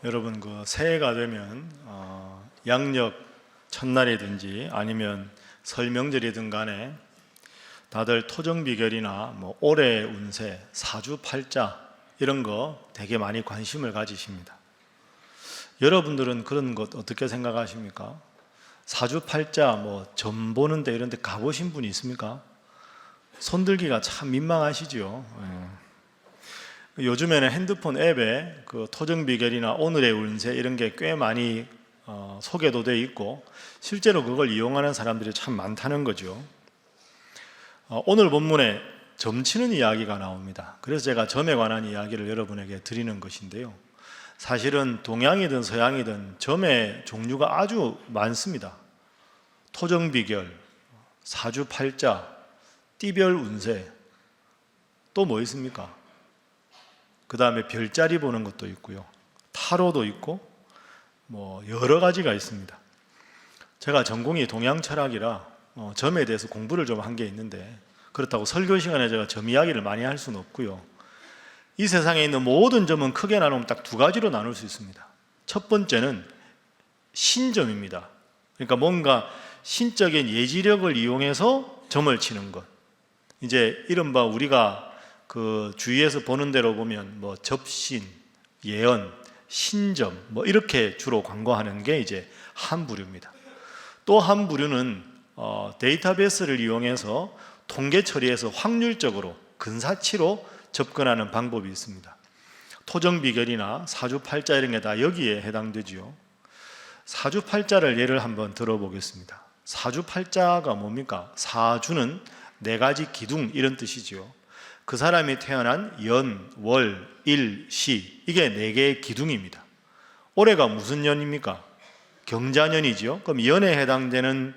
여러분 새해가 되면 양력 첫날이든지 아니면 설 명절이든 간에 다들 토정비결이나 올해 운세, 사주팔자 이런 거 되게 많이 관심을 가지십니다. 여러분들은 그런 것 어떻게 생각하십니까? 사주팔자 점 보는 데 이런 데 가보신 분이 있습니까? 손들기가 참 민망하시죠. 요즘에는 핸드폰 앱에 토정비결이나 오늘의 운세 이런 게 꽤 많이 소개도 되어 있고 실제로 그걸 이용하는 사람들이 참 많다는 거죠. 오늘 본문에 점치는 이야기가 나옵니다. 그래서 제가 점에 관한 이야기를 여러분에게 드리는 것인데요. 사실은 동양이든 서양이든 점의 종류가 아주 많습니다. 토정비결, 사주팔자, 띠별 운세, 또 뭐 있습니까? 그 다음에 별자리 보는 것도 있고요. 타로도 있고 여러 가지가 있습니다. 제가 전공이 동양철학이라 점에 대해서 공부를 좀 한 게 있는데 그렇다고 설교 시간에 제가 점 이야기를 많이 할 수는 없고요. 이 세상에 있는 모든 점은 크게 나누면 딱 두 가지로 나눌 수 있습니다. 첫 번째는 신점입니다. 그러니까 뭔가 신적인 예지력을 이용해서 점을 치는 것. 이제 이른바 우리가 주위에서 보는 대로 보면 접신, 예언, 신점 이렇게 주로 광고하는 게 이제 한 부류입니다. 또 한 부류는 데이터베이스를 이용해서 통계 처리해서 확률적으로 근사치로 접근하는 방법이 있습니다. 토정비결이나 사주팔자 이런 게 다 여기에 해당되지요. 사주팔자를 예를 한번 들어보겠습니다. 사주팔자가 뭡니까? 사주는 4가지 기둥 이런 뜻이죠. 그 사람이 태어난 연, 월, 일, 시 이게 4개의 기둥입니다. 올해가 무슨 년입니까? 경자년이죠. 그럼 연에 해당되는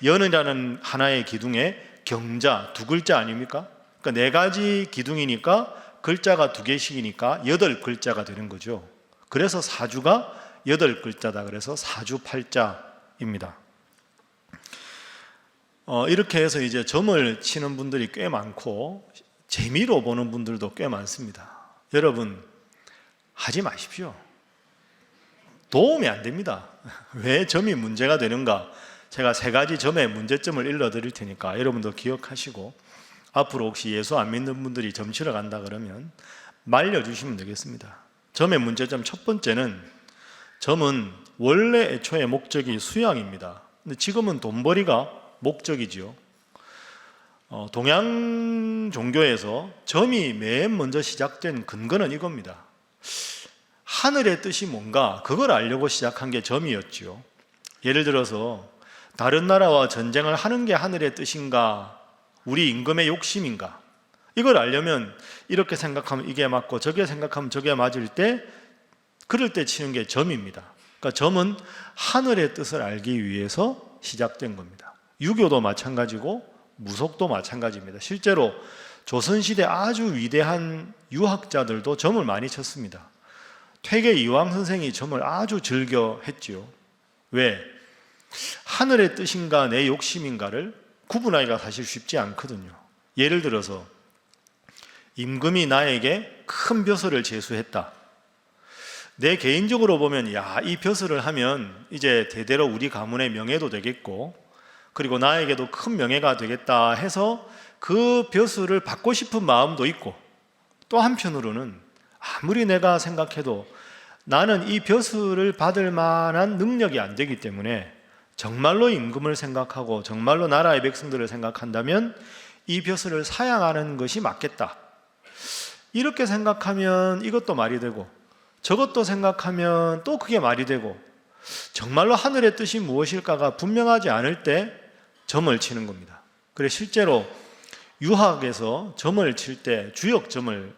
연이라는 하나의 기둥에 경자 2글자 아닙니까? 그러니까 4가지 기둥이니까 글자가 2개씩이니까 8글자가 되는 거죠. 그래서 사주가 8글자다. 그래서 사주팔자입니다. 이렇게 해서 이제 점을 치는 분들이 꽤 많고 재미로 보는 분들도 꽤 많습니다. 여러분 하지 마십시오. 도움이 안 됩니다. 왜 점이 문제가 되는가? 제가 3가지 점의 문제점을 일러드릴 테니까 여러분도 기억하시고 앞으로 혹시 예수 안 믿는 분들이 점 치러 간다 그러면 말려주시면 되겠습니다. 점의 문제점 첫 번째는 점은 원래 애초에 목적이 수양입니다. 근데 지금은 돈벌이가 목적이지요. 동양 종교에서 점이 맨 먼저 시작된 근거는 이겁니다. 하늘의 뜻이 뭔가 그걸 알려고 시작한 게 점이었지요. 예를 들어서 다른 나라와 전쟁을 하는 게 하늘의 뜻인가, 우리 임금의 욕심인가, 이걸 알려면 이렇게 생각하면 이게 맞고 저게 생각하면 저게 맞을 때 그럴 때 치는 게 점입니다. 그러니까 점은 하늘의 뜻을 알기 위해서 시작된 겁니다. 유교도 마찬가지고 무속도 마찬가지입니다. 실제로 조선시대 아주 위대한 유학자들도 점을 많이 쳤습니다. 퇴계 이황 선생이 점을 아주 즐겨 했지요. 왜? 하늘의 뜻인가 내 욕심인가를 구분하기가 사실 쉽지 않거든요. 예를 들어서 임금이 나에게 큰 벼슬을 제수했다. 내 개인적으로 보면 이 벼슬을 하면 이제 대대로 우리 가문의 명예도 되겠고 그리고 나에게도 큰 명예가 되겠다 해서 그 벼슬을 받고 싶은 마음도 있고 또 한편으로는 아무리 내가 생각해도 나는 이 벼슬을 받을 만한 능력이 안 되기 때문에 정말로 임금을 생각하고 정말로 나라의 백성들을 생각한다면 이 벼슬을 사양하는 것이 맞겠다. 이렇게 생각하면 이것도 말이 되고 저것도 생각하면 또 그게 말이 되고 정말로 하늘의 뜻이 무엇일까가 분명하지 않을 때 점을 치는 겁니다. 그래서 실제로 유학에서 점을 칠 때 주역점을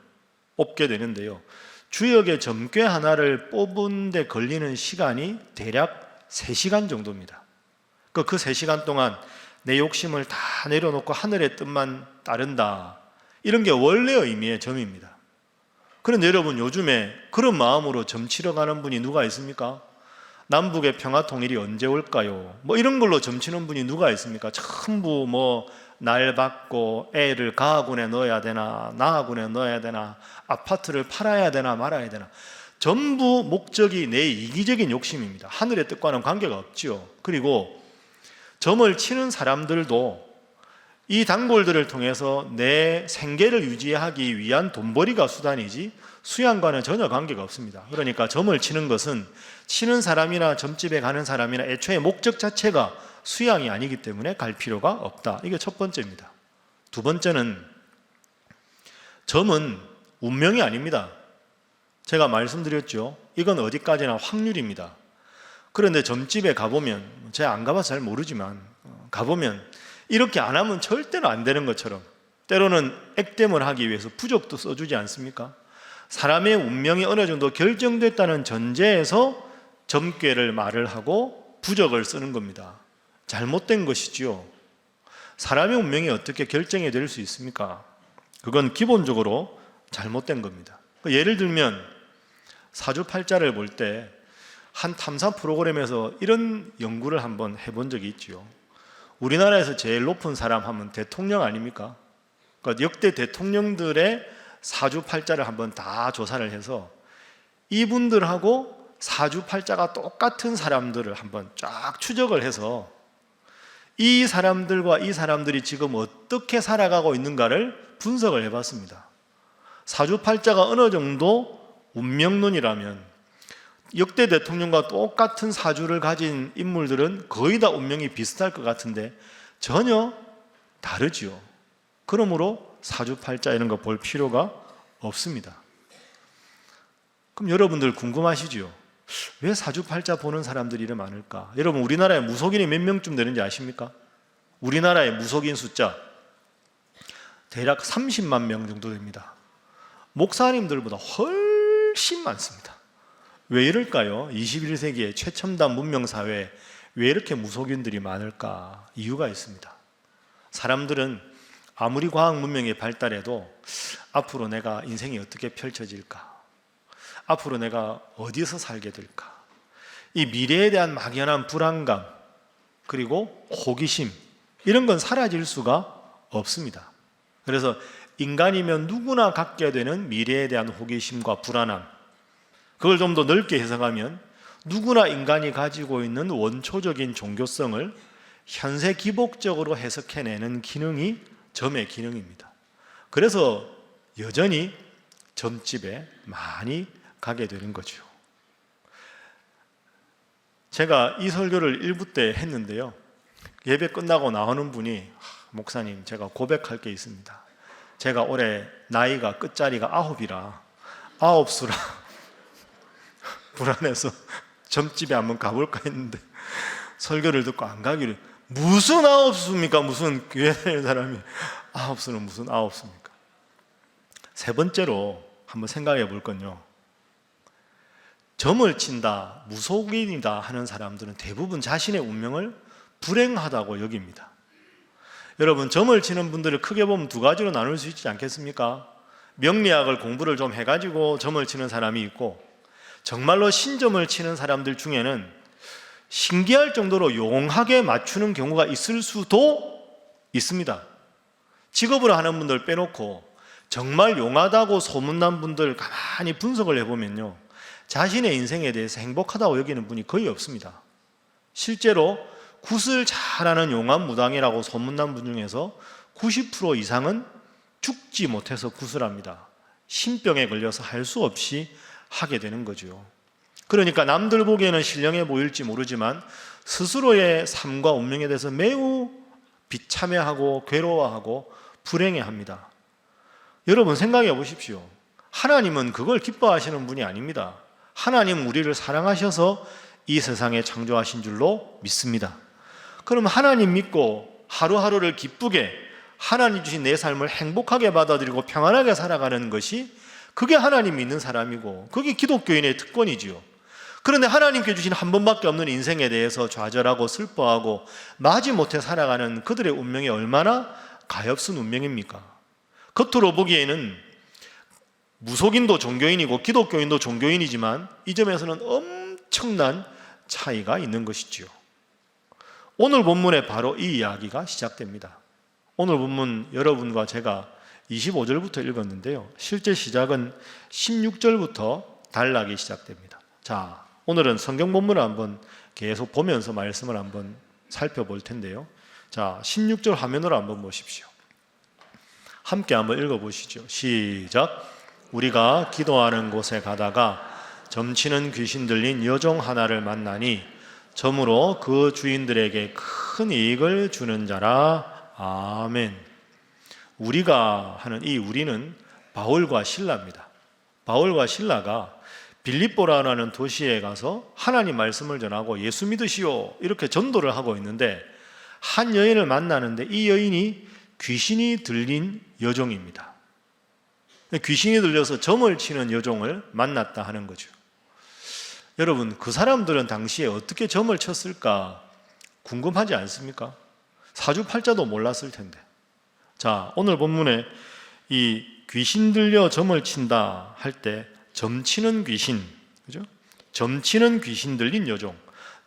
뽑게 되는데요. 주역의 점괘 하나를 뽑은 데 걸리는 시간이 대략 3시간 정도입니다. 그 3시간 동안 내 욕심을 다 내려놓고 하늘의 뜻만 따른다. 이런 게 원래의 의미의 점입니다. 그런데 여러분 요즘에 그런 마음으로 점 치러 가는 분이 누가 있습니까? 남북의 평화 통일이 언제 올까요? 이런 걸로 점치는 분이 누가 있습니까? 전부 날 받고 애를 가학원에 넣어야 되나 나학원에 넣어야 되나 아파트를 팔아야 되나 말아야 되나 전부 목적이 내 이기적인 욕심입니다. 하늘의 뜻과는 관계가 없지요. 그리고 점을 치는 사람들도 이 단골들을 통해서 내 생계를 유지하기 위한 돈벌이가 수단이지 수양과는 전혀 관계가 없습니다. 그러니까 점을 치는 것은 치는 사람이나 점집에 가는 사람이나 애초에 목적 자체가 수양이 아니기 때문에 갈 필요가 없다. 이게 첫 번째입니다. 두 번째는 점은 운명이 아닙니다. 제가 말씀드렸죠. 이건 어디까지나 확률입니다. 그런데 점집에 가보면, 제가 안 가봐서 잘 모르지만 가보면 이렇게 안 하면 절대로 안 되는 것처럼 때로는 액땜을 하기 위해서 부적도 써주지 않습니까? 사람의 운명이 어느 정도 결정됐다는 전제에서 점괘를 말을 하고 부적을 쓰는 겁니다. 잘못된 것이지요. 사람의 운명이 어떻게 결정이 될 수 있습니까? 그건 기본적으로 잘못된 겁니다. 예를 들면 사주팔자를 볼 때 한 탐사 프로그램에서 이런 연구를 한번 해본 적이 있지요. 우리나라에서 제일 높은 사람 하면 대통령 아닙니까? 그러니까 역대 대통령들의 사주팔자를 한번 다 조사를 해서 이분들하고 사주팔자가 똑같은 사람들을 한번 쫙 추적을 해서 이 사람들과 이 사람들이 지금 어떻게 살아가고 있는가를 분석을 해봤습니다. 사주팔자가 어느 정도 운명론이라면 역대 대통령과 똑같은 사주를 가진 인물들은 거의 다 운명이 비슷할 것 같은데 전혀 다르지요. 그러므로 사주팔자 이런 거 볼 필요가 없습니다. 그럼 여러분들 궁금하시죠? 왜 사주팔자 보는 사람들이 이렇게 많을까? 여러분 우리나라에 무속인이 몇 명쯤 되는지 아십니까? 우리나라의 무속인 숫자 대략 30만 명 정도 됩니다. 목사님들보다 훨씬 많습니다. 왜 이럴까요? 21세기의 최첨단 문명사회에 왜 이렇게 무속인들이 많을까? 이유가 있습니다. 사람들은 아무리 과학 문명이 발달해도 앞으로 내가 인생이 어떻게 펼쳐질까? 앞으로 내가 어디서 살게 될까? 이 미래에 대한 막연한 불안감 그리고 호기심 이런 건 사라질 수가 없습니다. 그래서 인간이면 누구나 갖게 되는 미래에 대한 호기심과 불안함, 그걸 좀 더 넓게 해석하면 누구나 인간이 가지고 있는 원초적인 종교성을 현세 기복적으로 해석해내는 기능이 점의 기능입니다. 그래서 여전히 점집에 많이 가게 되는 거죠. 제가 이 설교를 1부 때 했는데요. 예배 끝나고 나오는 분이 목사님 제가 고백할 게 있습니다. 제가 올해 나이가 끝자리가 9이라 9수라 불안해서 점집에 한번 가볼까 했는데 설교를 듣고 안 가기를. 무슨 9수입니까? 무슨 교회 다니는 사람이 9수는 무슨 9수입니까? 세 번째로 한번 생각해 볼 건요, 점을 친다, 무속인이다 하는 사람들은 대부분 자신의 운명을 불행하다고 여깁니다. 여러분 점을 치는 분들을 크게 보면 두 가지로 나눌 수 있지 않겠습니까? 명리학을 공부를 좀 해가지고 점을 치는 사람이 있고 정말로 신점을 치는 사람들 중에는 신기할 정도로 용하게 맞추는 경우가 있을 수도 있습니다. 직업으로 하는 분들 빼놓고 정말 용하다고 소문난 분들 가만히 분석을 해보면요, 자신의 인생에 대해서 행복하다고 여기는 분이 거의 없습니다. 실제로 굿을 잘하는 용한 무당이라고 소문난 분 중에서 90% 이상은 죽지 못해서 굿을 합니다. 신병에 걸려서 할 수 없이 하게 되는 거죠. 그러니까 남들 보기에는 신령해 보일지 모르지만 스스로의 삶과 운명에 대해서 매우 비참해하고 괴로워하고 불행해합니다. 여러분 생각해 보십시오. 하나님은 그걸 기뻐하시는 분이 아닙니다. 하나님은 우리를 사랑하셔서 이 세상에 창조하신 줄로 믿습니다. 그럼 하나님 믿고 하루하루를 기쁘게 하나님 주신 내 삶을 행복하게 받아들이고 평안하게 살아가는 것이 그게 하나님 믿는 사람이고 그게 기독교인의 특권이지요. 그런데 하나님께 주신 한 번밖에 없는 인생에 대해서 좌절하고 슬퍼하고 마지못해 살아가는 그들의 운명이 얼마나 가엾은 운명입니까? 겉으로 보기에는 무속인도 종교인이고 기독교인도 종교인이지만 이 점에서는 엄청난 차이가 있는 것이지요. 오늘 본문에 바로 이 이야기가 시작됩니다. 오늘 본문 여러분과 제가 25절부터 읽었는데요, 실제 시작은 16절부터 달라기 시작됩니다. 자, 오늘은 성경 본문을 한번 계속 보면서 말씀을 한번 살펴볼 텐데요. 자, 16절 화면으로 한번 보십시오. 함께 한번 읽어보시죠. 시작. 우리가 기도하는 곳에 가다가 점치는 귀신 들린 여종 하나를 만나니 점으로 그 주인들에게 큰 이익을 주는 자라. 아멘. 우리가 하는 이 우리는 바울과 실라입니다. 바울과 실라가 빌립보라는 도시에 가서 하나님 말씀을 전하고 예수 믿으시오 이렇게 전도를 하고 있는데 한 여인을 만나는데 이 여인이 귀신이 들린 여종입니다. 귀신이 들려서 점을 치는 여종을 만났다 하는 거죠. 여러분, 그 사람들은 당시에 어떻게 점을 쳤을까 궁금하지 않습니까? 사주팔자도 몰랐을 텐데. 자, 오늘 본문에 이 귀신 들려 점을 친다 할 때 점치는 귀신, 그죠? 점치는 귀신 들린 여종,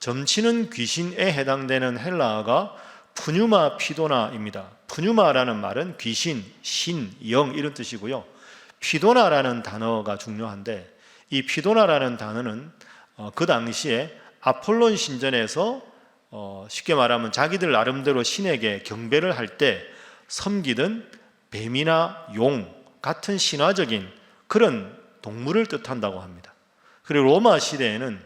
점치는 귀신에 해당되는 헬라어가 푸뉴마 피도나입니다. 푸뉴마라는 말은 귀신, 신, 영 이런 뜻이고요. 피도나라는 단어가 중요한데 이 피도나라는 단어는 그 당시에 아폴론 신전에서 쉽게 말하면 자기들 나름대로 신에게 경배를 할 때 섬기던 뱀이나 용 같은 신화적인 그런 동물을 뜻한다고 합니다. 그리고 로마 시대에는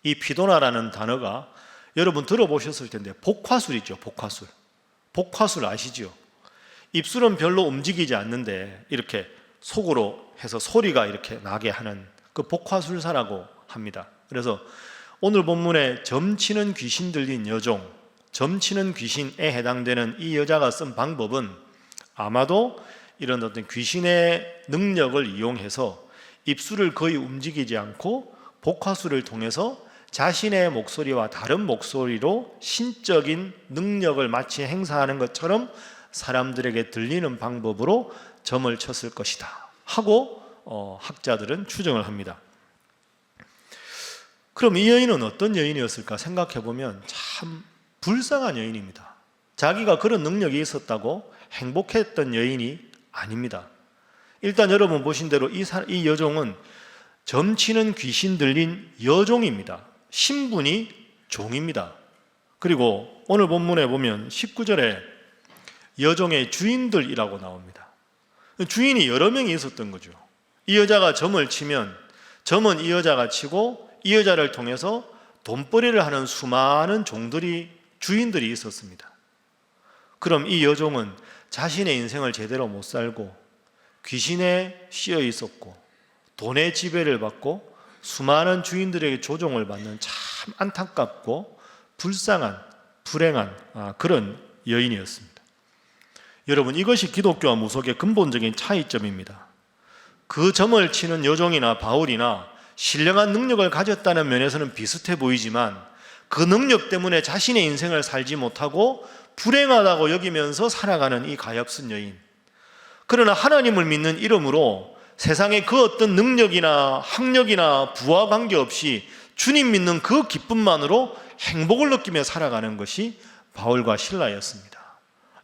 이 피도나라는 단어가 여러분 들어보셨을 텐데 복화술이죠. 복화술. 복화술 아시죠? 입술은 별로 움직이지 않는데 이렇게 속으로 해서 소리가 이렇게 나게 하는 그 복화술사라고 합니다. 그래서 오늘 본문에 점치는 귀신 들린 여종, 점치는 귀신에 해당되는 이 여자가 쓴 방법은 아마도 이런 어떤 귀신의 능력을 이용해서 입술을 거의 움직이지 않고 복화술을 통해서 자신의 목소리와 다른 목소리로 신적인 능력을 마치 행사하는 것처럼 사람들에게 들리는 방법으로 점을 쳤을 것이다 하고 학자들은 추정을 합니다. 그럼 이 여인은 어떤 여인이었을까 생각해보면 참 불쌍한 여인입니다. 자기가 그런 능력이 있었다고 행복했던 여인이 아닙니다. 일단 여러분 보신 대로 이 여종은 점치는 귀신 들린 여종입니다. 신분이 종입니다. 그리고 오늘 본문에 보면 19절에 여종의 주인들이라고 나옵니다. 주인이 여러 명이 있었던 거죠. 이 여자가 점을 치면 점은 이 여자가 치고 이 여자를 통해서 돈벌이를 하는 수많은 주인들이 있었습니다. 그럼 이 여종은 자신의 인생을 제대로 못 살고 귀신에 씌어 있었고 돈의 지배를 받고 수많은 주인들에게 조종을 받는 참 안타깝고 불쌍한 불행한 그런 여인이었습니다. 여러분, 이것이 기독교와 무속의 근본적인 차이점입니다. 그 점을 치는 여종이나 바울이나 신령한 능력을 가졌다는 면에서는 비슷해 보이지만 그 능력 때문에 자신의 인생을 살지 못하고 불행하다고 여기면서 살아가는 이 가엾은 여인. 그러나 하나님을 믿는 이름으로 세상의 그 어떤 능력이나 학력이나 부와 관계없이 주님 믿는 그 기쁨만으로 행복을 느끼며 살아가는 것이 바울과 실라였습니다.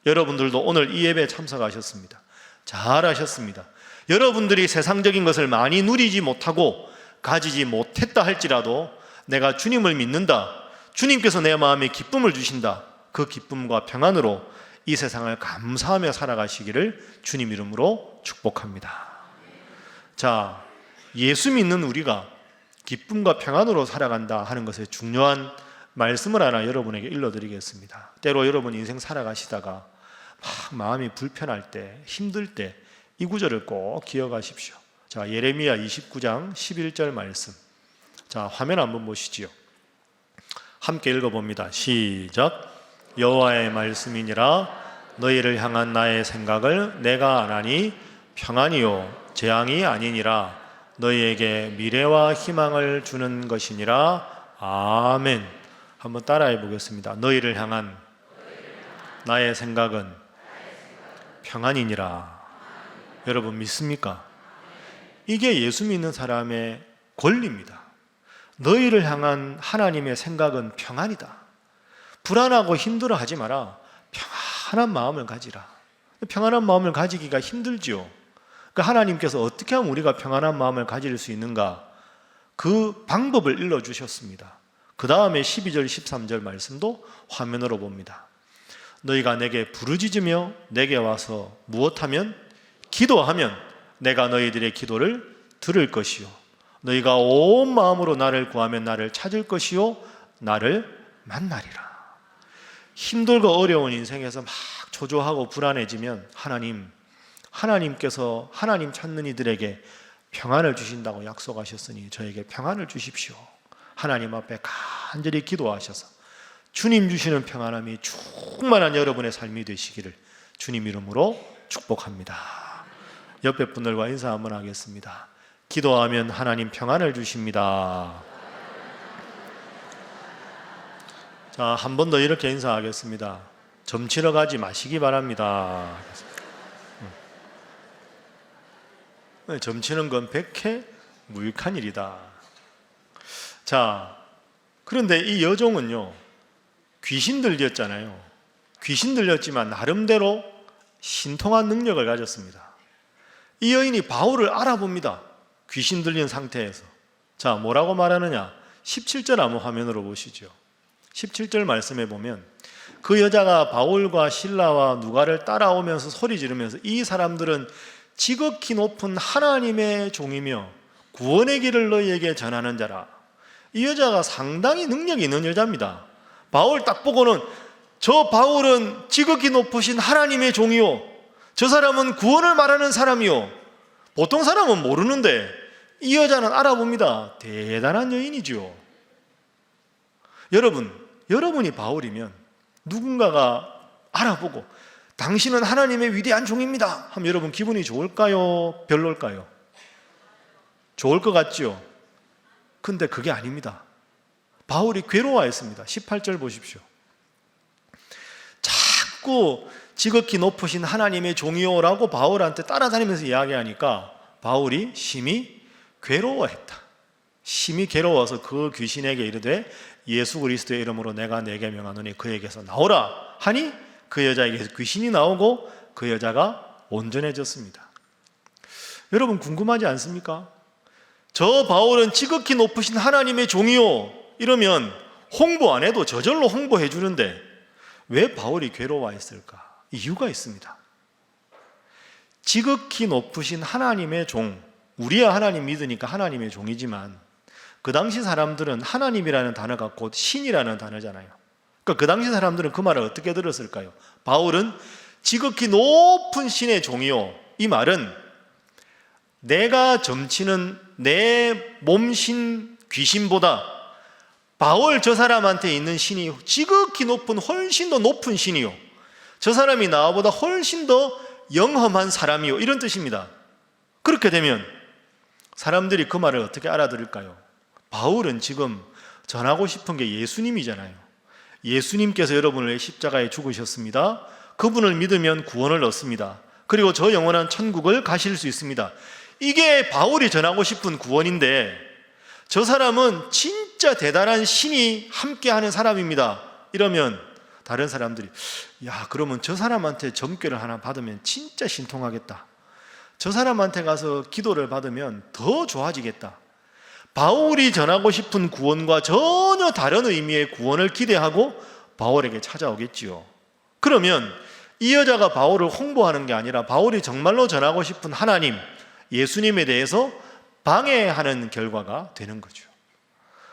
여러분들도 오늘 이 예배에 참석하셨습니다. 잘하셨습니다. 여러분들이 세상적인 것을 많이 누리지 못하고 가지지 못했다 할지라도 내가 주님을 믿는다, 주님께서 내 마음에 기쁨을 주신다, 그 기쁨과 평안으로 이 세상을 감사하며 살아가시기를 주님 이름으로 축복합니다. 자, 예수 믿는 우리가 기쁨과 평안으로 살아간다 하는 것에 중요한 말씀을 하나 여러분에게 일러드리겠습니다. 때로 여러분 인생 살아가시다가 막 마음이 불편할 때, 힘들 때 이 구절을 꼭 기억하십시오. 자, 예레미야 29장 11절 말씀. 자, 화면 한번 보시지요. 함께 읽어봅니다. 시작. 여호와의 말씀이니라 너희를 향한 나의 생각을 내가 아나니 평안이요 재앙이 아니니라 너희에게 미래와 희망을 주는 것이니라. 아멘. 한번 따라해 보겠습니다. 너희를 향한 나의 생각은 평안이니라. 여러분 믿습니까? 이게 예수 믿는 사람의 권리입니다. 너희를 향한 하나님의 생각은 평안이다. 불안하고 힘들어하지 마라. 평안한 마음을 가지라. 평안한 마음을 가지기가 힘들지요. 그 하나님께서 어떻게 하면 우리가 평안한 마음을 가질 수 있는가, 그 방법을 일러주셨습니다. 그 다음에 12절 13절 말씀도 화면으로 봅니다. 너희가 내게 부르짖으며 내게 와서 무엇하면? 기도하면 내가 너희들의 기도를 들을 것이요 너희가 온 마음으로 나를 구하면 나를 찾을 것이요 나를 만나리라. 힘들고 어려운 인생에서 막 초조하고 불안해지면 하나님께서 하나님 찾는 이들에게 평안을 주신다고 약속하셨으니 저에게 평안을 주십시오. 하나님 앞에 간절히 기도하셔서 주님 주시는 평안함이 충만한 여러분의 삶이 되시기를 주님 이름으로 축복합니다. 옆에 분들과 인사 한번 하겠습니다. 기도하면 하나님 평안을 주십니다. 자, 한 번 더 이렇게 인사하겠습니다. 점치러 가지 마시기 바랍니다. 점치는 건 백해 무익한 일이다. 자, 그런데 이 여종은요, 귀신 들렸잖아요. 귀신 들렸지만 나름대로 신통한 능력을 가졌습니다. 이 여인이 바울을 알아봅니다. 귀신 들린 상태에서. 자, 뭐라고 말하느냐? 17절 한번 화면으로 보시죠. 17절 말씀에 보면 그 여자가 바울과 실라와 누가를 따라오면서 소리 지르면서 이 사람들은 지극히 높은 하나님의 종이며 구원의 길을 너희에게 전하는 자라. 이 여자가 상당히 능력이 있는 여자입니다. 바울 딱 보고는 저 바울은 지극히 높으신 하나님의 종이요, 저 사람은 구원을 말하는 사람이요. 보통 사람은 모르는데 이 여자는 알아봅니다. 대단한 여인이죠. 여러분이 바울이면 누군가가 알아보고 당신은 하나님의 위대한 종입니다 하면 여러분 기분이 좋을까요? 별로일까요? 좋을 것 같죠? 근데 그게 아닙니다. 바울이 괴로워했습니다. 18절 보십시오. 자꾸 지극히 높으신 하나님의 종이요라고 바울한테 따라다니면서 이야기하니까 바울이 심히 괴로워했다. 심히 괴로워서 그 귀신에게 이르되 예수 그리스도의 이름으로 내가 네게 명하노니 그에게서 나오라 하니 그 여자에게서 귀신이 나오고 그 여자가 온전해졌습니다. 여러분 궁금하지 않습니까? 저 바울은 지극히 높으신 하나님의 종이요 이러면 홍보 안 해도 저절로 홍보해 주는데 왜 바울이 괴로워했을까? 이유가 있습니다. 지극히 높으신 하나님의 종, 우리야 하나님 믿으니까 하나님의 종이지만 그 당시 사람들은 하나님이라는 단어가 곧 신이라는 단어잖아요. 그러니까 그 당시 사람들은 그 말을 어떻게 들었을까요? 바울은 지극히 높은 신의 종이요. 이 말은 내가 점치는 내 몸신 귀신보다 바울 저 사람한테 있는 신이 지극히 높은, 훨씬 더 높은 신이요, 저 사람이 나보다 훨씬 더 영험한 사람이요, 이런 뜻입니다. 그렇게 되면 사람들이 그 말을 어떻게 알아들을까요? 바울은 지금 전하고 싶은 게 예수님이잖아요. 예수님께서 여러분을 위해 십자가에 죽으셨습니다. 그분을 믿으면 구원을 얻습니다. 그리고 저 영원한 천국을 가실 수 있습니다. 이게 바울이 전하고 싶은 구원인데 저 사람은 진짜 대단한 신이 함께하는 사람입니다. 이러면 다른 사람들이 야, 그러면 저 사람한테 점괘를 하나 받으면 진짜 신통하겠다. 저 사람한테 가서 기도를 받으면 더 좋아지겠다. 바울이 전하고 싶은 구원과 전혀 다른 의미의 구원을 기대하고 바울에게 찾아오겠지요. 그러면 이 여자가 바울을 홍보하는 게 아니라 바울이 정말로 전하고 싶은 하나님, 예수님에 대해서 방해하는 결과가 되는 거죠.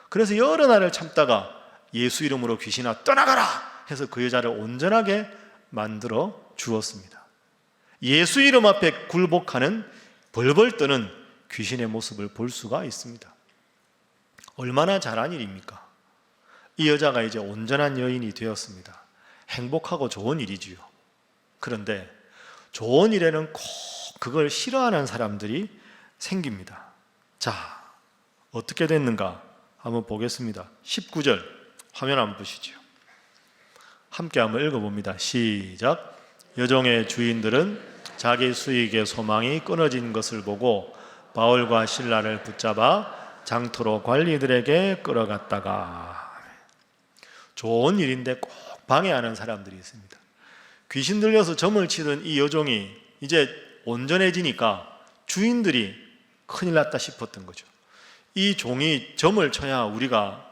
그래서 여러 날을 참다가 예수 이름으로 귀신아 떠나가라 해서 그 여자를 온전하게 만들어 주었습니다. 예수 이름 앞에 굴복하는 벌벌 떠는 귀신의 모습을 볼 수가 있습니다. 얼마나 잘한 일입니까? 이 여자가 이제 온전한 여인이 되었습니다. 행복하고 좋은 일이지요. 그런데 좋은 일에는 꼭 그걸 싫어하는 사람들이 생깁니다. 자, 어떻게 됐는가 한번 보겠습니다. 19절 화면 한번 보시죠. 함께 한번 읽어봅니다. 시작. 여종의 주인들은 자기 수익의 소망이 끊어진 것을 보고 바울과 실라를 붙잡아 장터로 관리들에게 끌어갔다가. 좋은 일인데 꼭 방해하는 사람들이 있습니다. 귀신 들려서 점을 치던 이 여종이 이제 온전해지니까 주인들이 큰일 났다 싶었던 거죠. 이 종이 점을 쳐야 우리가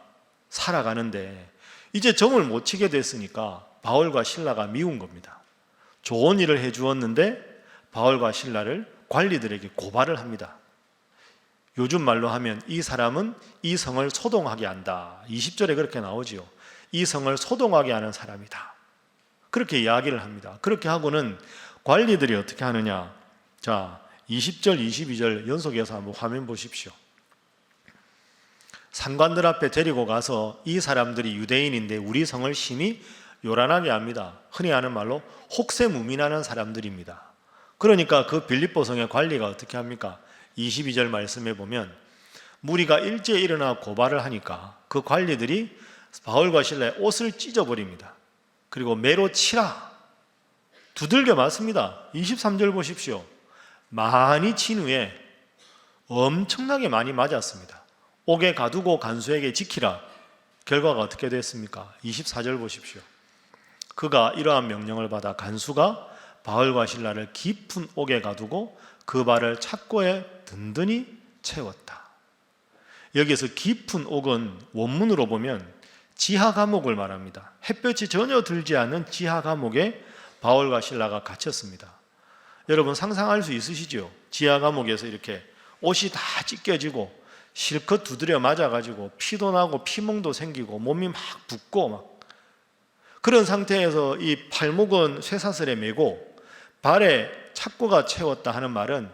살아가는데 이제 점을 못 치게 됐으니까 바울과 실라가 미운 겁니다. 좋은 일을 해주었는데 바울과 실라를 관리들에게 고발을 합니다. 요즘 말로 하면 이 사람은 이 성을 소동하게 한다. 20절에 그렇게 나오지요. 이 성을 소동하게 하는 사람이다. 그렇게 이야기를 합니다. 그렇게 하고는 관리들이 어떻게 하느냐. 자, 20절, 22절 연속해서 한번 화면 보십시오. 상관들 앞에 데리고 가서 이 사람들이 유대인인데 우리 성을 심히 요란하게 합니다. 흔히 하는 말로 혹세무민하는 사람들입니다. 그러니까 그 빌립보 성의 관리가 어떻게 합니까? 22절 말씀에 보면 무리가 일제히 일어나 고발을 하니까 그 관리들이 바울과 실라의 옷을 찢어버립니다. 그리고 매로 치라 두들겨 맞습니다. 23절 보십시오. 많이 친 후에 엄청나게 많이 맞았습니다. 옥에 가두고 간수에게 지키라. 결과가 어떻게 됐습니까? 24절 보십시오. 그가 이러한 명령을 받아 간수가 바울과 실라를 깊은 옥에 가두고 그 발을 착고에 든든히 채웠다. 여기서 깊은 옥은 원문으로 보면 지하 감옥을 말합니다. 햇볕이 전혀 들지 않는 지하 감옥에 바울과 실라가 갇혔습니다. 여러분 상상할 수 있으시죠? 지하 감옥에서 이렇게 옷이 다 찢겨지고 실컷 두드려 맞아가지고 피도 나고 피멍도 생기고 몸이 막 붓고 막 그런 상태에서 이 팔목은 쇠사슬에 매고 발에 착고가 채웠다 하는 말은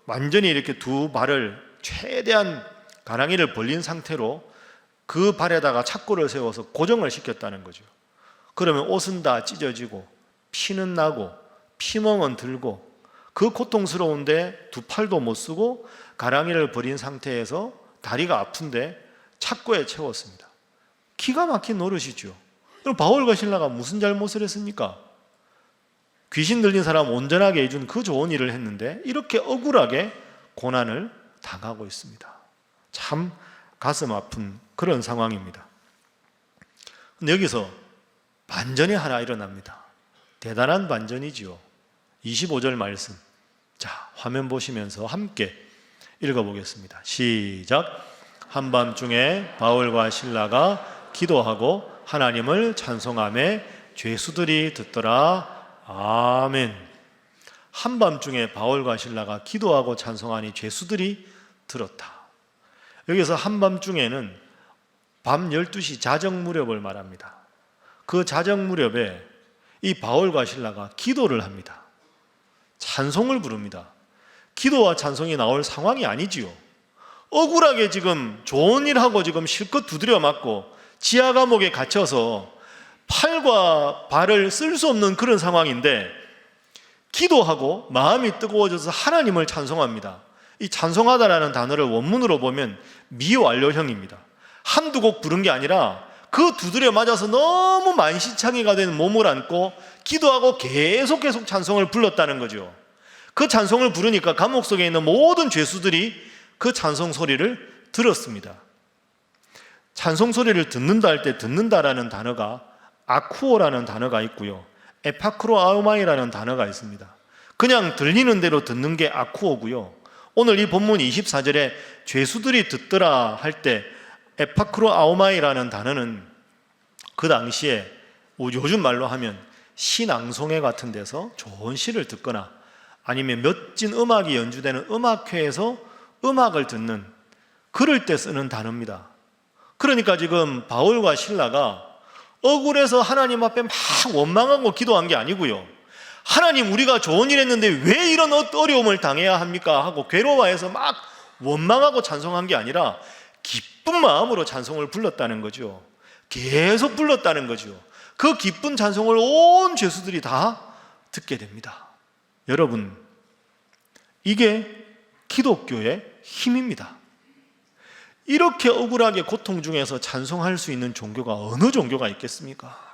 완전히 이렇게 두 발을 최대한 가랑이를 벌린 상태로 그 발에다가 착고를 세워서 고정을 시켰다는 거죠. 그러면 옷은 다 찢어지고 피는 나고 피멍은 들고 그 고통스러운데 두 팔도 못 쓰고 가랑이를 버린 상태에서 다리가 아픈데 착고에 채웠습니다. 기가 막힌 노릇이죠. 그럼 바울과 실라가 무슨 잘못을 했습니까? 귀신 들린 사람 온전하게 해준 그 좋은 일을 했는데 이렇게 억울하게 고난을 당하고 있습니다. 참 가슴 아픈 그런 상황입니다. 근데 여기서 반전이 하나 일어납니다. 대단한 반전이지요. 25절 말씀. 자, 화면 보시면서 함께 읽어보겠습니다. 시작. 한밤중에 바울과 실라가 기도하고 하나님을 찬송하며 죄수들이 듣더라. 아멘. 한밤중에 바울과 실라가 기도하고 찬송하니 죄수들이 들었다. 여기서 한밤중에는 밤 12시 자정 무렵을 말합니다. 그 자정 무렵에 이 바울과 실라가 기도를 합니다. 찬송을 부릅니다. 기도와 찬송이 나올 상황이 아니지요. 억울하게 지금 좋은 일하고 지금 실컷 두드려 맞고 지하 감옥에 갇혀서 팔과 발을 쓸 수 없는 그런 상황인데 기도하고 마음이 뜨거워져서 하나님을 찬송합니다. 이 찬송하다라는 단어를 원문으로 보면 미완료형입니다. 한두 곡 부른 게 아니라 그 두드려 맞아서 너무 만시창이가 된 몸을 안고 기도하고 계속 찬송을 불렀다는 거죠. 그 찬송을 부르니까 감옥 속에 있는 모든 죄수들이 그 찬송 소리를 들었습니다. 찬송 소리를 듣는다 할 때 듣는다라는 단어가 아쿠오라는 단어가 있고요. 에파크로 아우마이라는 단어가 있습니다. 그냥 들리는 대로 듣는 게 아쿠오고요. 오늘 이 본문 24절에 죄수들이 듣더라 할 때 에파크로 아우마이라는 단어는 그 당시에 요즘 말로 하면 시낭송회 같은 데서 좋은 시를 듣거나 아니면 멋진 음악이 연주되는 음악회에서 음악을 듣는 그럴 때 쓰는 단어입니다. 그러니까 지금 바울과 실라가 억울해서 하나님 앞에 막 원망하고 기도한 게 아니고요. 하나님 우리가 좋은 일 했는데 왜 이런 어려움을 당해야 합니까? 하고 괴로워해서 막 원망하고 찬송한 게 아니라 기쁜 마음으로 찬송을 불렀다는 거죠. 계속 불렀다는 거죠. 그 기쁜 찬송을 온 죄수들이 다 듣게 됩니다. 여러분, 이게 기독교의 힘입니다. 이렇게 억울하게 고통 중에서 찬송할 수 있는 종교가 어느 종교가 있겠습니까?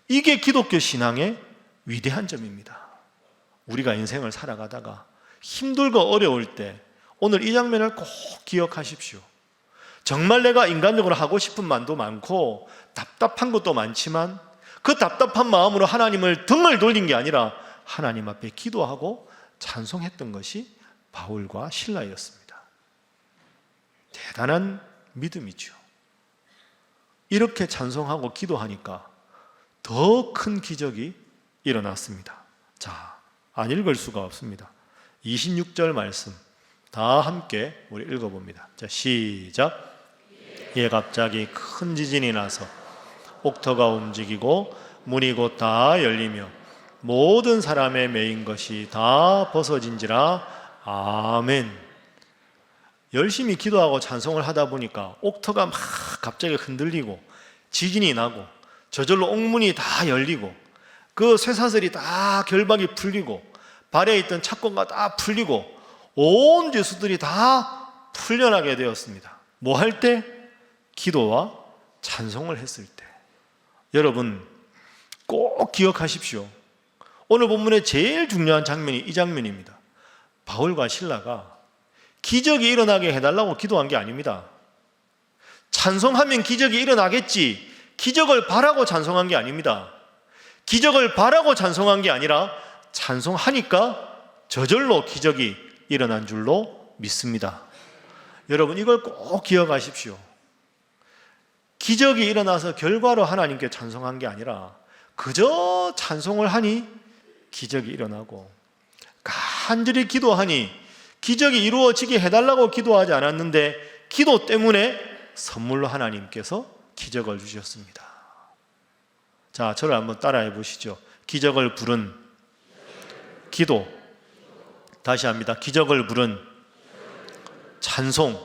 이게 기독교 신앙의 위대한 점입니다. 우리가 인생을 살아가다가 힘들고 어려울 때 오늘 이 장면을 꼭 기억하십시오. 정말 내가 인간적으로 하고 싶은 말도 많고 답답한 것도 많지만 그 답답한 마음으로 하나님을 등을 돌린 게 아니라 하나님 앞에 기도하고 찬송했던 것이 바울과 실라였습니다. 대단한 믿음이죠. 이렇게 찬송하고 기도하니까 더 큰 기적이 일어났습니다. 자, 안 읽을 수가 없습니다. 26절 말씀 다 함께 우리 읽어봅니다. 자, 시작. 예, 갑자기 큰 지진이 나서 옥터가 움직이고 문이 곧 다 열리며 모든 사람의 매인 것이 다 벗어진지라. 아멘. 열심히 기도하고 찬송을 하다 보니까 옥터가 막 갑자기 흔들리고 지진이 나고 저절로 옥문이 다 열리고 그 쇠사슬이 다 결박이 풀리고 발에 있던 착고가 다 풀리고 온 죄수들이 다 풀려나게 되었습니다. 뭐 할 때? 기도와 찬송을 했을 때. 여러분 꼭 기억하십시오. 오늘 본문의 제일 중요한 장면이 이 장면입니다. 바울과 실라가 기적이 일어나게 해달라고 기도한 게 아닙니다. 찬송하면 기적이 일어나겠지, 기적을 바라고 찬송한 게 아닙니다. 기적을 바라고 찬송한 게 아니라 찬송하니까 저절로 기적이 일어난 줄로 믿습니다. 여러분 이걸 꼭 기억하십시오. 기적이 일어나서 결과로 하나님께 찬송한 게 아니라 그저 찬송을 하니 기적이 일어나고, 간절히 기도하니 기적이 이루어지게 해달라고 기도하지 않았는데 기도 때문에 선물로 하나님께서 기적을 주셨습니다. 자, 저를 한번 따라해 보시죠. 기적을 부른 기도. 다시 합니다. 기적을 부른 찬송.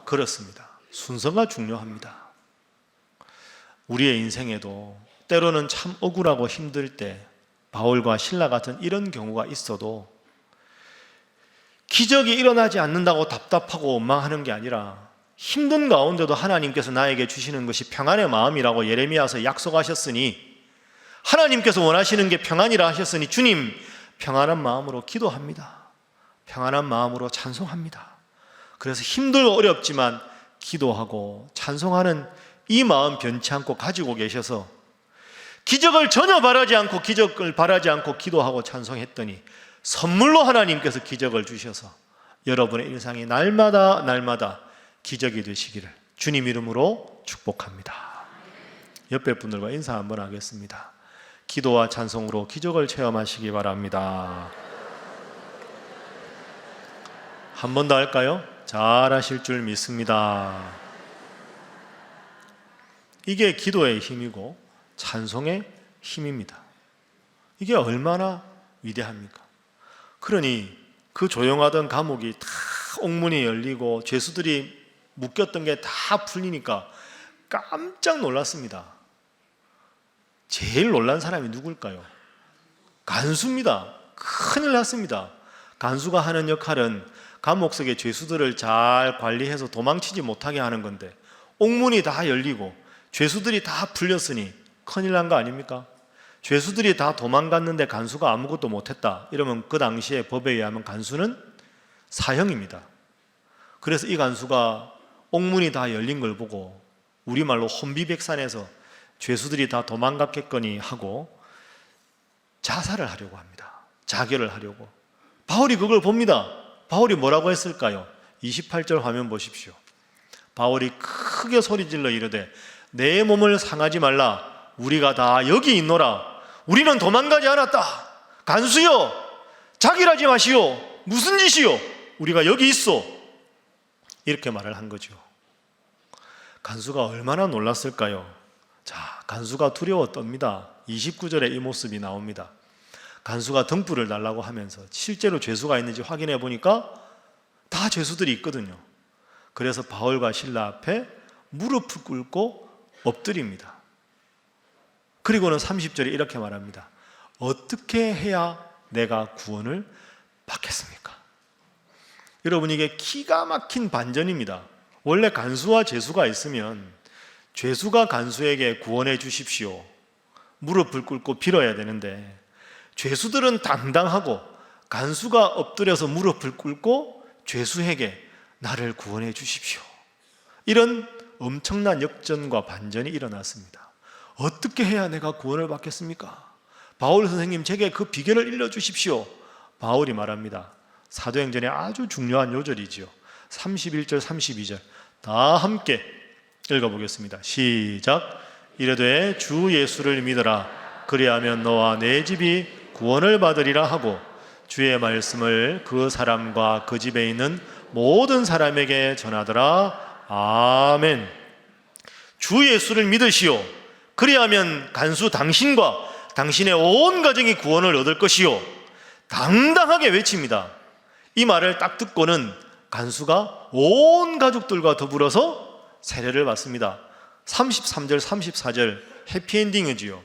그렇습니다. 순서가 중요합니다. 우리의 인생에도 때로는 참 억울하고 힘들 때 바울과 실라 같은 이런 경우가 있어도 기적이 일어나지 않는다고 답답하고 원망하는 게 아니라 힘든 가운데도 하나님께서 나에게 주시는 것이 평안의 마음이라고 예레미야서 약속하셨으니, 하나님께서 원하시는 게 평안이라 하셨으니 주님 평안한 마음으로 기도합니다. 평안한 마음으로 찬송합니다. 그래서 힘들고 어렵지만 기도하고 찬송하는 이 마음 변치 않고 가지고 계셔서 기적을 전혀 바라지 않고 기적을 바라지 않고 기도하고 찬송했더니 선물로 하나님께서 기적을 주셔서 여러분의 일상이 날마다 기적이 되시기를 주님 이름으로 축복합니다. 옆에 분들과 인사 한번 하겠습니다. 기도와 찬송으로 기적을 체험하시기 바랍니다. 한 번 더 할까요? 잘하실 줄 믿습니다. 이게 기도의 힘이고 찬송의 힘입니다. 이게 얼마나 위대합니까? 그러니 그 조용하던 감옥이 다 옥문이 열리고 죄수들이 묶였던 게 다 풀리니까 깜짝 놀랐습니다. 제일 놀란 사람이 누굴까요? 간수입니다. 큰일 났습니다. 간수가 하는 역할은 감옥 속의 죄수들을 잘 관리해서 도망치지 못하게 하는 건데 옥문이 다 열리고 죄수들이 다 풀렸으니 큰일 난 거 아닙니까? 죄수들이 다 도망갔는데 간수가 아무것도 못했다 이러면 그 당시에 법에 의하면 간수는 사형입니다. 그래서 이 간수가 옥문이 다 열린 걸 보고 우리말로 혼비백산에서 죄수들이 다 도망갔겠거니 하고 자살을 하려고 합니다. 자결을 하려고. 바울이 그걸 봅니다. 바울이 뭐라고 했을까요? 28절 화면 보십시오. 바울이 크게 소리질러 이르되 내 몸을 상하지 말라. 우리가 다 여기 있노라. 우리는 도망가지 않았다. 간수여, 자결하지 마시오. 무슨 짓이요? 우리가 여기 있어. 이렇게 말을 한 거죠. 간수가 얼마나 놀랐을까요? 자, 간수가 두려워 떱니다. 29절에 이 모습이 나옵니다. 간수가 등불을 달라고 하면서 실제로 죄수가 있는지 확인해 보니까 다 죄수들이 있거든요. 그래서 바울과 실라 앞에 무릎을 꿇고 엎드립니다. 그리고는 30절에 이렇게 말합니다. 어떻게 해야 내가 구원을 받겠습니까? 여러분, 이게 기가 막힌 반전입니다. 원래 간수와 죄수가 있으면 죄수가 간수에게 구원해 주십시오, 무릎을 꿇고 빌어야 되는데 죄수들은 당당하고 간수가 엎드려서 무릎을 꿇고 죄수에게 나를 구원해 주십시오, 이런 엄청난 역전과 반전이 일어났습니다. 어떻게 해야 내가 구원을 받겠습니까? 바울 선생님 제게 그 비결을 일러주십시오. 바울이 말합니다. 사도행전의 아주 중요한 요절이지요. 31절 32절 다 함께 읽어보겠습니다. 시작. 이르되 주 예수를 믿어라. 그리하면 너와 내 집이 구원을 받으리라 하고 주의 말씀을 그 사람과 그 집에 있는 모든 사람에게 전하더라. 아멘. 주 예수를 믿으시오. 그리하면 간수 당신과 당신의 온 가정이 구원을 얻을 것이요. 당당하게 외칩니다. 이 말을 딱 듣고는 간수가 온 가족들과 더불어서 세례를 받습니다. 33절 34절 해피엔딩이지요.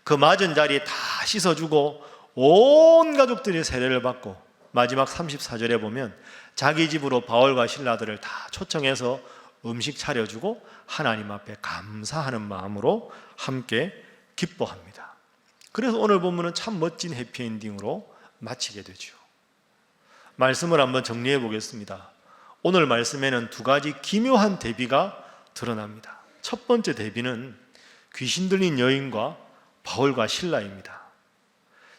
그 맞은 자리 다 씻어주고 온 가족들이 세례를 받고 마지막 34절에 보면 자기 집으로 바울과 신라들을 다 초청해서 음식 차려주고 하나님 앞에 감사하는 마음으로 함께 기뻐합니다. 그래서 오늘 본문은 참 멋진 해피엔딩으로 마치게 되죠. 말씀을 한번 정리해 보겠습니다. 오늘 말씀에는 두 가지 기묘한 대비가 드러납니다. 첫 번째 대비는 귀신 들린 여인과 바울과 신라입니다.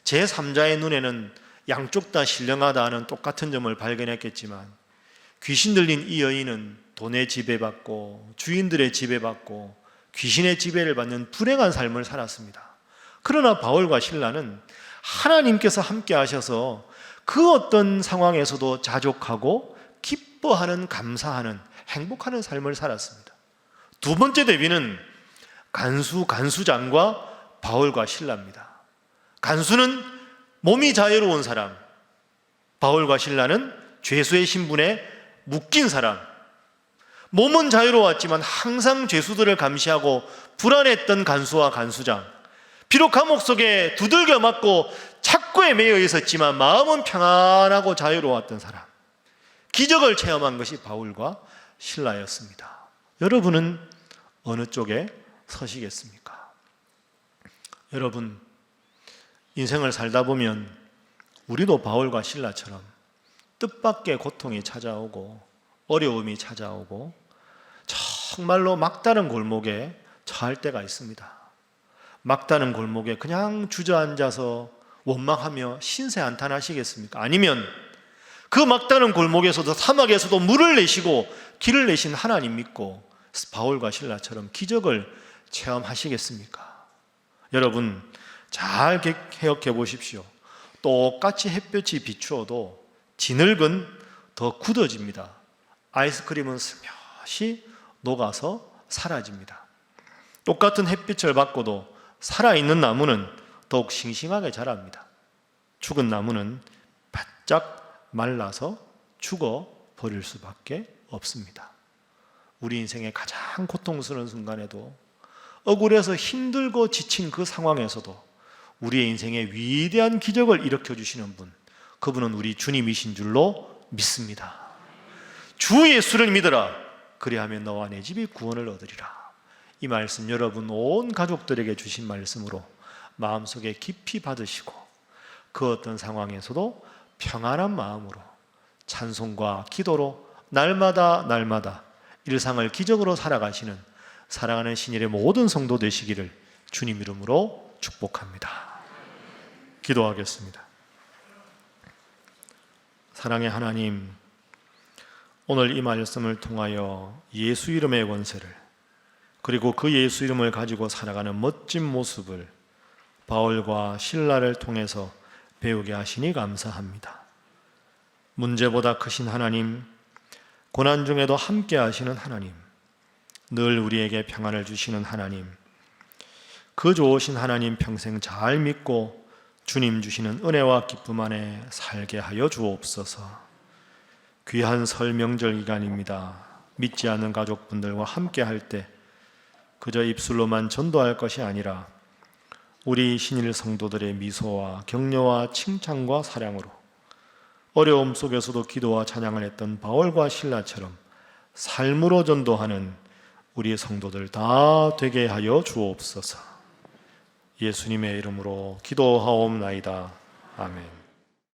제3자의 눈에는 양쪽 다 신령하다 하는 똑같은 점을 발견했겠지만 귀신 들린 이 여인은 돈의 지배받고 주인들의 지배받고 귀신의 지배를 받는 불행한 삶을 살았습니다. 그러나 바울과 신라는 하나님께서 함께 하셔서 그 어떤 상황에서도 자족하고 기뻐하는, 감사하는, 행복하는 삶을 살았습니다. 두 번째 대비는 간수장과 바울과 신라입니다. 간수는 몸이 자유로운 사람, 바울과 신라는 죄수의 신분에 묶인 사람. 몸은 자유로웠지만 항상 죄수들을 감시하고 불안했던 간수와 간수장. 비록 감옥 속에 두들겨 맞고 착고에 매여 있었지만 마음은 평안하고 자유로웠던 사람. 기적을 체험한 것이 바울과 신라였습니다. 여러분은 어느 쪽에 서시겠습니까? 여러분, 인생을 살다 보면 우리도 바울과 신라처럼 뜻밖의 고통이 찾아오고 어려움이 찾아오고 정말로 막다른 골목에 처할 때가 있습니다. 막다른 골목에 그냥 주저앉아서 원망하며 신세 한탄하시겠습니까? 아니면 그 막다른 골목에서도 사막에서도 물을 내시고 길을 내신 하나님 믿고 바울과 신라처럼 기적을 체험하시겠습니까? 여러분 잘 기억해 보십시오. 똑같이 햇볕이 비추어도 진흙은 더 굳어집니다. 아이스크림은 스며시 녹아서 사라집니다. 똑같은 햇빛을 받고도 살아있는 나무는 더욱 싱싱하게 자랍니다. 죽은 나무는 바짝 말라서 죽어버릴 수밖에 없습니다. 우리 인생의 가장 고통스러운 순간에도 억울해서 힘들고 지친 그 상황에서도 우리의 인생에 위대한 기적을 일으켜주시는 분, 그분은 우리 주님이신 줄로 믿습니다. 주 예수를 믿어라. 그리하면 너와 내 집이 구원을 얻으리라. 이 말씀 여러분 온 가족들에게 주신 말씀으로 마음속에 깊이 받으시고 그 어떤 상황에서도 평안한 마음으로 찬송과 기도로 날마다 일상을 기적으로 살아가시는 사랑하는 신일의 모든 성도 되시기를 주님 이름으로 축복합니다. 기도하겠습니다. 사랑의 하나님, 오늘 이 말씀을 통하여 예수 이름의 권세를 그리고 그 예수 이름을 가지고 살아가는 멋진 모습을 바울과 신라를 통해서 배우게 하시니 감사합니다. 문제보다 크신 하나님, 고난 중에도 함께 하시는 하나님, 늘 우리에게 평안을 주시는 하나님, 그 좋으신 하나님 평생 잘 믿고 주님 주시는 은혜와 기쁨 안에 살게 하여 주옵소서. 귀한 설 명절 기간입니다. 믿지 않는 가족분들과 함께 할 때 그저 입술로만 전도할 것이 아니라 우리 신일 성도들의 미소와 격려와 칭찬과 사랑으로 어려움 속에서도 기도와 찬양을 했던 바울과 신라처럼 삶으로 전도하는 우리 성도들 다 되게 하여 주옵소서. 예수님의 이름으로 기도하옵나이다. 아멘.